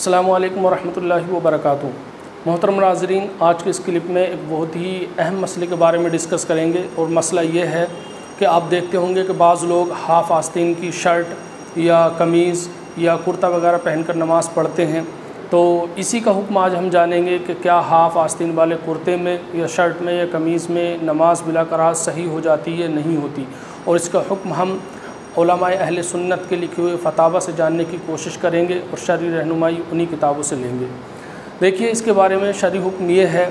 अस्सलामु अलैकुम वरहमतुल्लाहि वबरकातुहू। मोहतरम नाज़रीन, आज के इस क्लिप में एक बहुत ही अहम मसले के बारे में डिस्कस करेंगे और मसला ये है कि आप देखते होंगे कि बाज़ लोग हाफ़ आस्तीन की शर्ट या कमीज़ या कुर्ता वगैरह पहनकर नमाज़ पढ़ते हैं। तो इसी का हुक्म आज हम जानेंगे कि क्या हाफ़ आस्तीन वाले कुर्ते में या शर्ट में या कमीज़ में नमाज बिला कराहत सही हो जाती है नहीं होती, और इसका हुक्म हम उलमाए अहले सुन्नत के लिखे हुए फतावा से जानने की कोशिश करेंगे और शरई रहनुमाई उन्हीं किताबों से लेंगे। देखिए, इसके बारे में शरई हुक्म ये है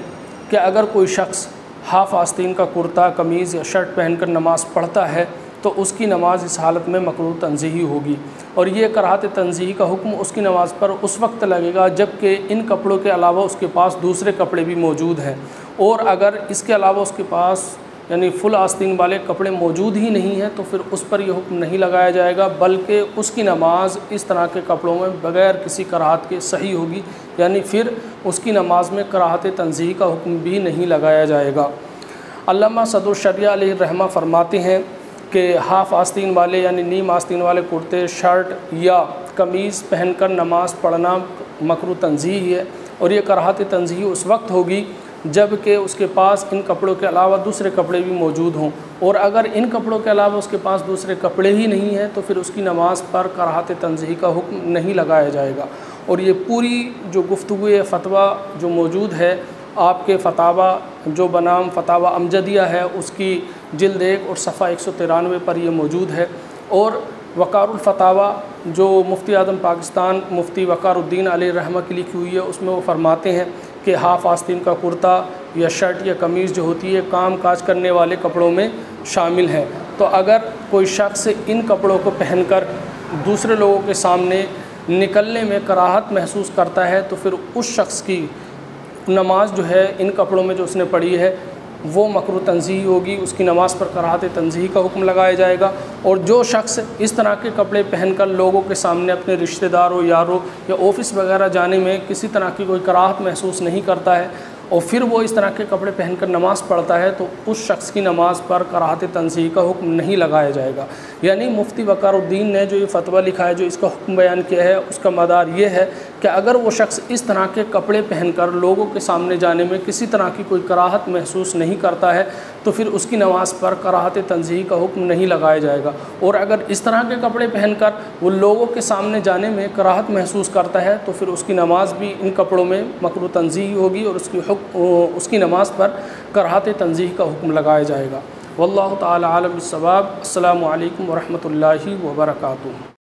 कि अगर कोई शख्स हाफ़ आस्तीन का कुर्ता कमीज़ या शर्ट पहनकर नमाज़ पढ़ता है तो उसकी नमाज इस हालत में मकरूह तंज़ीही होगी, और ये कराहत तंज़ीही का हुक्म उसकी नमाज़ पर उस वक्त लगेगा जबकि इन कपड़ों के अलावा उसके पास दूसरे कपड़े भी मौजूद हैं, और अगर इसके अलावा उसके पास यानी फ़ुल आस्तीन वाले कपड़े मौजूद ही नहीं हैं तो फिर उस पर यह हुक्म नहीं लगाया जाएगा, बल्कि उसकी नमाज इस तरह के कपड़ों में बग़ैर किसी कराहत के सही होगी, यानी फिर उसकी नमाज में कराहत तंज़ीही का हुक्म भी नहीं लगाया जाएगा। अल्लामा सदर शरिया अलैहि रहमा फरमाते हैं कि हाफ़ आस्तीन वाले यानी नीम आस्तीन वाले कुर्ते शर्ट या कमीज़ पहनकर नमाज पढ़ना मकरूह तंज़ीही है, और ये कराहत तंज़ीही उस वक्त होगी जबकि उसके पास इन कपड़ों के अलावा दूसरे कपड़े भी मौजूद हों, और अगर इन कपड़ों के अलावा उसके पास दूसरे कपड़े ही नहीं हैं तो फिर उसकी नमाज पर कराहत तंज़ीही का हुक्म नहीं लगाया जाएगा। और ये पूरी जो गुफ्तगू फ़तवा जो मौजूद है आपके फतावा जो बनाम फतावा अमजदिया है उसकी जिल्द 1 और सफ़ा 193 पर यह मौजूद है। और वक़ारुल फ़तावा जो मुफ्ती आज़म पाकिस्तान मुफ्ती वक़ारुद्दीन अलैहि रहमा की लिखी हुई है उसमें वो फरमाते हैं कि हाफ़ आस्तीन का कुर्ता या शर्ट या कमीज़ जो होती है काम काज करने वाले कपड़ों में शामिल है। तो अगर कोई शख्स इन कपड़ों को पहनकर दूसरे लोगों के सामने निकलने में कराहत महसूस करता है तो फिर उस शख्स की नमाज जो है इन कपड़ों में जो उसने पढ़ी है वो मकरूह तंज़ीही होगी, उसकी नमाज पर कराहत तंज़ीही का हुक्म लगाया जाएगा। और जो शख्स इस तरह के कपड़े पहनकर लोगों के सामने अपने रिश्तेदारों यारों या ऑफ़िस वगैरह जाने में किसी तरह की कोई कराहत महसूस नहीं करता है और फिर वो इस तरह के कपड़े पहनकर नमाज़ पढ़ता है तो उस शख्स की नमाज़ पर कराहत तंज़ीही का हुक्म नहीं लगाया जाएगा। यानी मुफ्ती वक़ारुद्दीन ने जो ये फ़तवा लिखा है, जो इसका हुक्म बयान किया है, उसका मदार ये है कि अगर वो शख्स इस तरह के कपड़े पहनकर लोगों के सामने जाने में किसी तरह की कोई कराहत महसूस नहीं करता है तो फिर उसकी नमाज़ पर कराहत तंज़ीही का हुक्म नहीं लगाया जाएगा। और अगर इस तरह के कपड़े पहनकर वो लोगों के सामने जाने में कराहत महसूस करता है तो फिर उसकी नमाज भी इन कपड़ों में मकरूह तंज़ीही होगी और उसकी नमाज पर कराहत तंज़ीही का हुक्म लगाया जाएगा। वल्लाहु ताला आलम बिस्सवाब। अस्सलामु अलैकुम वरहमतुल्लाहि वबरकातुहू।